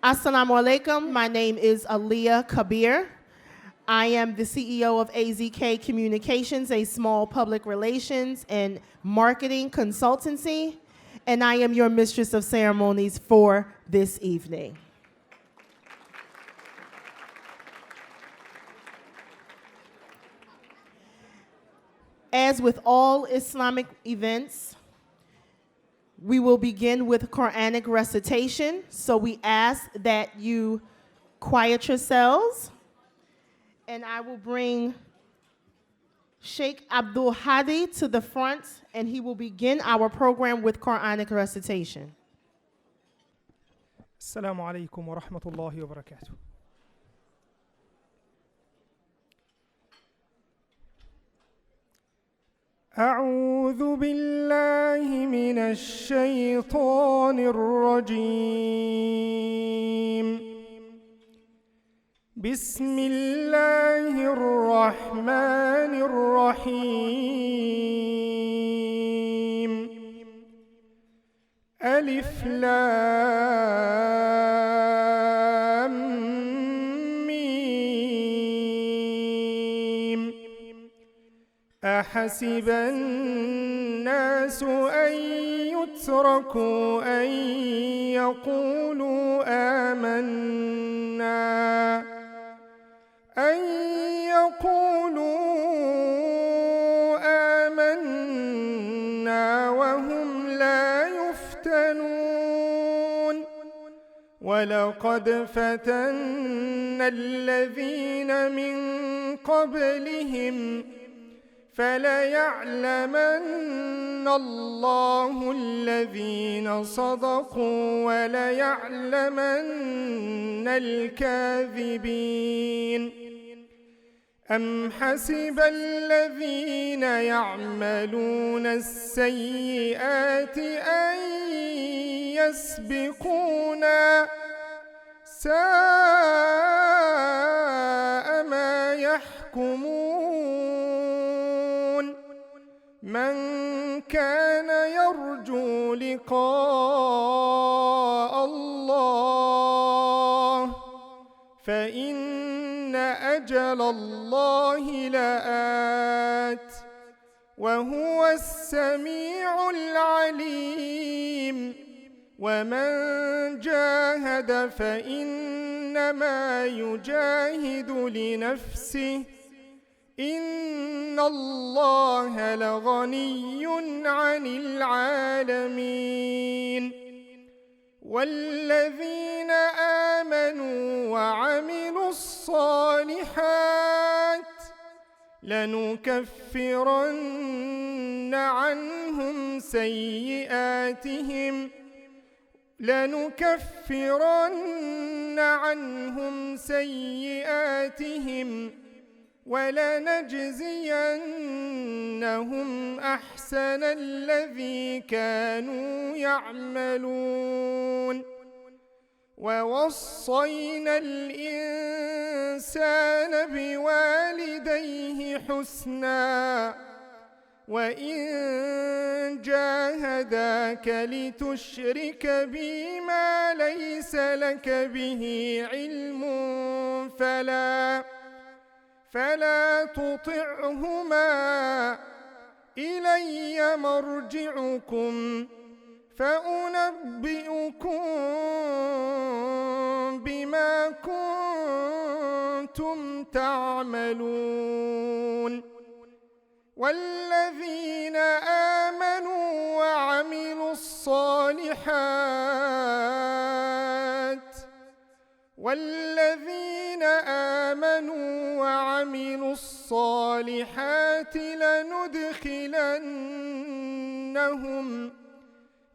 Assalamu alaikum. My name is Aliyah Kabir. I am the CEO of AZK Communications, a small public relations and marketing consultancy, and I am your mistress of ceremonies for this evening. As with all Islamic events, we will begin with Quranic recitation, so we ask that you quiet yourselves, and I will bring Sheikh Abdul Hadi to the front, and he will begin our program with Quranic recitation. السلام عليكم ورحمة الله وبركاته. أعوذ بالله من الشيطان الرجيم. بسم الله الرحمن الرحيم. ألف لام ميم. أحسب الناس أن يتركوا أن يقولوا آمنا وهم لا يفتنون. ولقد فتنا الذين من قبلهم فليعلمن الله الذين صدقوا وليعلمن الكاذبين. أم حسب الذين يعملون السيئات أن يسبقونا ساء ما يحكمون. من كان يرجو لقاء الله فإن أجل الله لآت وهو السميع العليم. ومن جاهد فإنما يجاهد لنفسه إن الله لغني عن العالمين. والذين آمنوا وعملوا الصالحات لنكفرن عنهم سيئاتهم ولنجزينهم أحسن الذي كانوا يعملون. ووصينا الإنسان بوالديه حسنا وإن جاهداك لتشرك بي ما ليس لك به علم فلا تطعهما إلي مرجعكم فأنبئكم بما كنتم تعملون. والذين آمنوا وعملوا الصالحات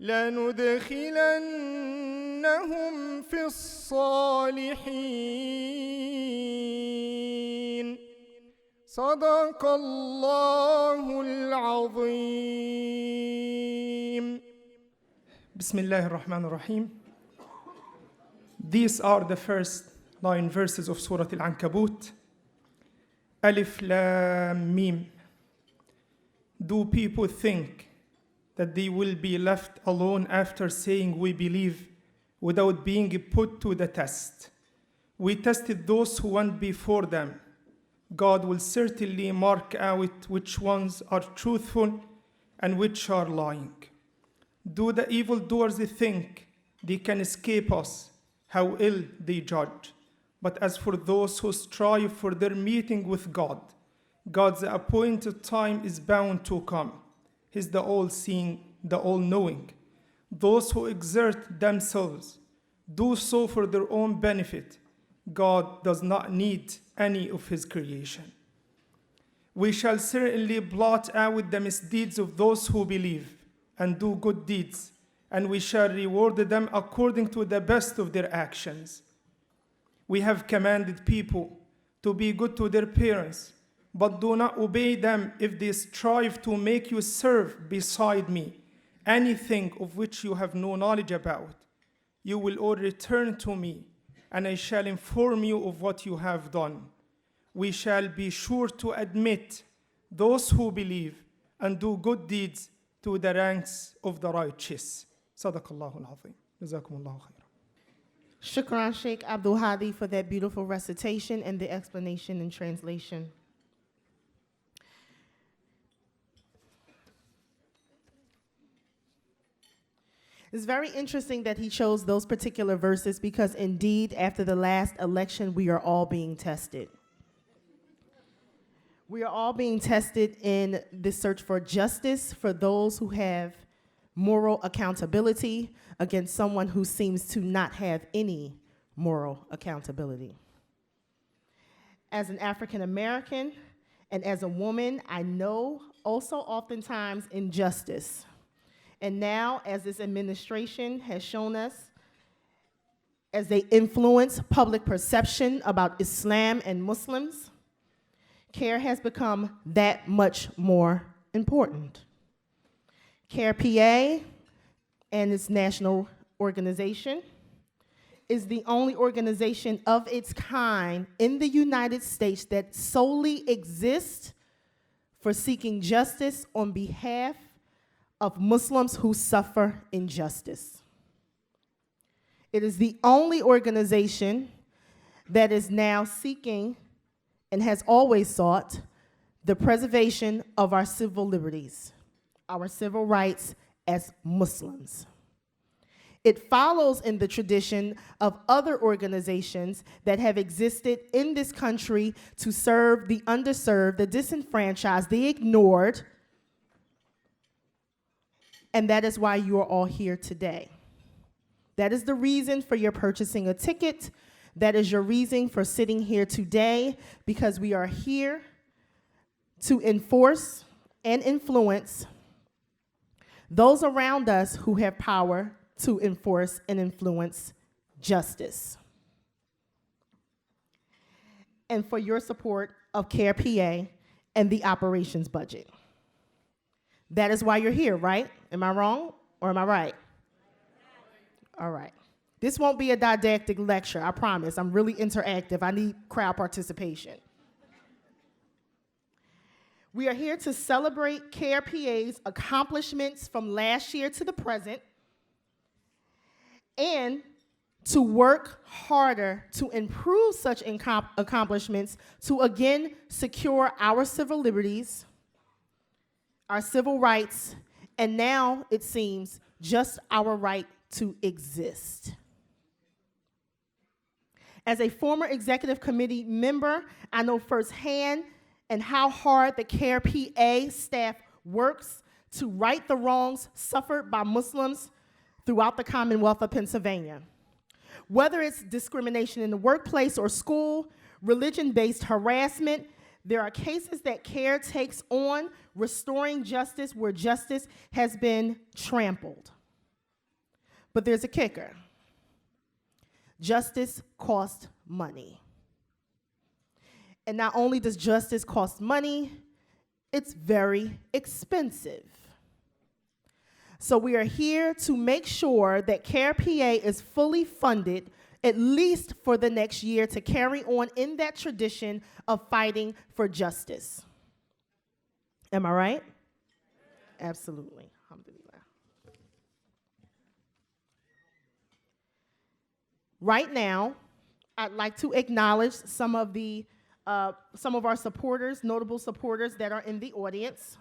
لندخلنهم في الصالحين. صدق الله العظيم. بسم الله الرحمن الرحيم. These are the first 9 verses of Surah Al-Ankabut. Alif Lam Mim. Do people think that they will be left alone after saying we believe without being put to the test. We tested those who went before them. God will certainly mark out which ones are truthful and which are lying. Do the evildoers think they can escape us? How ill they judge. But as for those who strive for their meeting with God, God's appointed time is bound to come. He's the all-seeing, the all-knowing. Those who exert themselves do so for their own benefit. God does not need any of his creation. We shall certainly blot out the misdeeds of those who believe and do good deeds, and we shall reward them according to the best of their actions. We have commanded people to be good to their parents, but do not obey them if they strive to make you serve beside me anything of which you have no knowledge about. You will all return to me, and I shall inform you of what you have done. We shall be sure to admit those who believe and do good deeds to the ranks of the righteous. Sadaqallahu al-Azim. Jazakumullahu khairan. Shukran, Sheikh Abdul Hadi, for that beautiful recitation and the explanation and translation. It's very interesting that he chose those particular verses because indeed, after the last election, we are all being tested. We are all being tested in the search for justice for those who have moral accountability against someone who seems to not have any moral accountability. As an African American and as a woman, I know also oftentimes injustice. And now, as this administration has shown us, as they influence public perception about Islam and Muslims, CAIR has become that much more important. CAIR-PA and its national organization is the only organization of its kind in the United States that solely exists for seeking justice on behalf of Muslims who suffer injustice. It is the only organization that is now seeking and has always sought the preservation of our civil liberties, our civil rights as Muslims. It follows in the tradition of other organizations that have existed in this country to serve the underserved, the disenfranchised, the ignored, and that is why you are all here today. That is the reason for your purchasing a ticket. That is your reason for sitting here today, because we are here to enforce and influence those around us who have power to enforce and influence justice. And for your support of CAIR-PA and the operations budget. That is why you're here, right? Am I wrong or am I right? All right. This won't be a didactic lecture, I promise. I'm really interactive. I need crowd participation. We are here to celebrate CAIR-PA's accomplishments from last year to the present and to work harder to improve such accomplishments to again secure our civil liberties, our civil rights, and now, it seems, just our right to exist. As a former executive committee member, I know firsthand and how hard the CAIR-PA staff works to right the wrongs suffered by Muslims throughout the Commonwealth of Pennsylvania. Whether it's discrimination in the workplace or school, religion-based harassment, there are cases that CAIR takes on restoring justice where justice has been trampled. But there's a kicker. Justice costs money. And not only does justice cost money, it's very expensive. So we are here to make sure that CAIR-PA is fully funded at least for the next year to carry on in that tradition of fighting for justice. Am I right? Absolutely. Alhamdulillah. Right now, I'd like to acknowledge some of our supporters, notable supporters that are in the audience.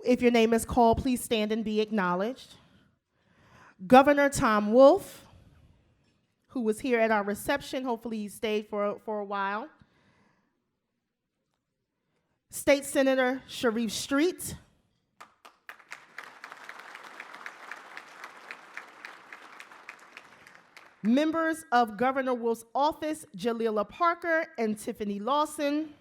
If your name is called, please stand and be acknowledged. Governor Tom Wolf, who was here at our reception. Hopefully he stayed for a while. State Senator Sharif Street. Members of Governor Wolf's office, Jalila Parker and Tiffany Lawson.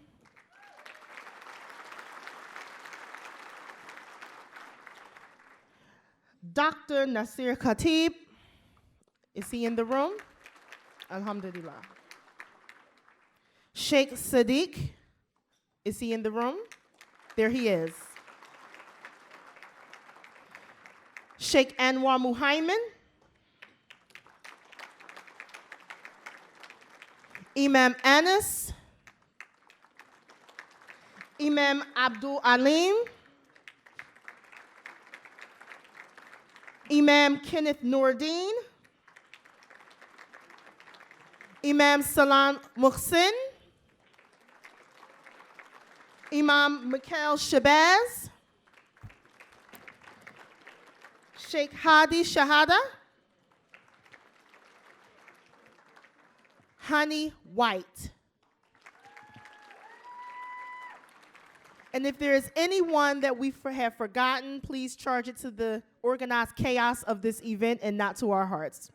Dr. Nasir Khatib. Is he in the room? Alhamdulillah. Sheikh Sadiq. Is he in the room? There he is. Sheikh Anwar Muhaimin. Imam Anas. Imam Abdul Alim. Imam Kenneth Noordin. Imam Salam Muhsin. Imam Mikhail Shabazz. Sheikh Hadi Shahada. Honey White. And if there is anyone that we have forgotten, please charge it to the organized chaos of this event and not to our hearts.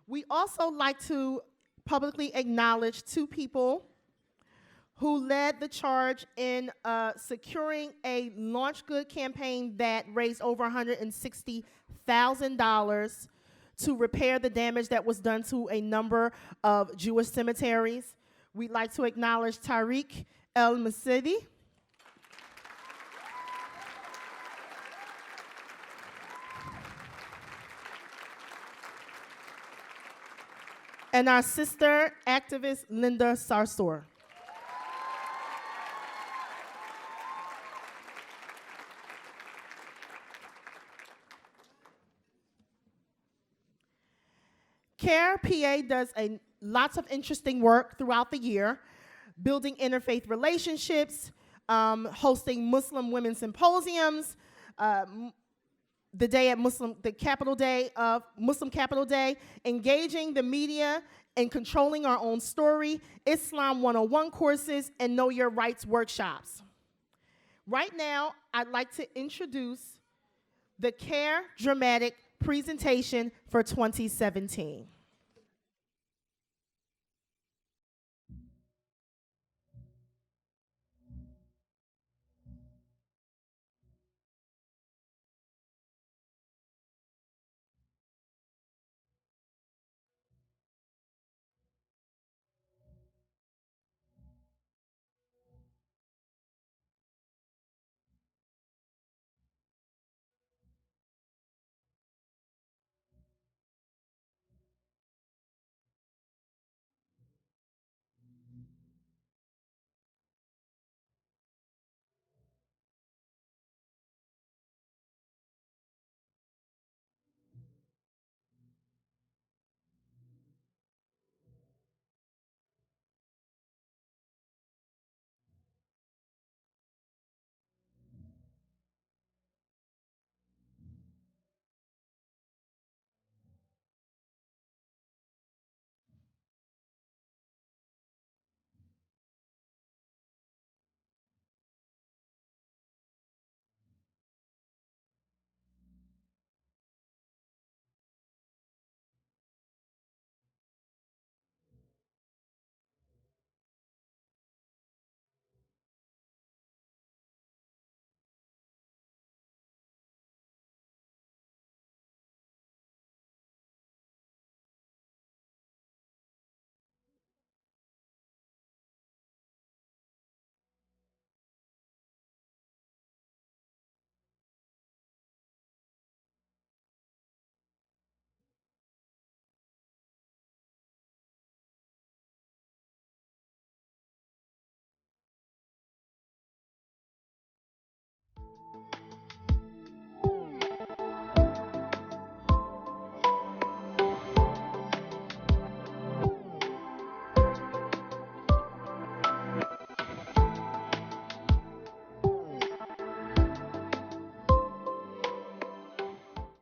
We also like to publicly acknowledge two people who led the charge in securing a launch good campaign that raised over $160,000 to repair the damage that was done to a number of Jewish cemeteries. We'd like to acknowledge Tariq El-Masidi. And our sister activist, Linda Sarsour. CAIR-PA does lots of interesting work throughout the year, building interfaith relationships, hosting Muslim women symposiums, the Capital Day of Muslim Capital Day, engaging the media and controlling our own story, Islam 101 courses, and Know Your Rights workshops. Right now, I'd like to introduce the CAIR dramatic presentation for 2017.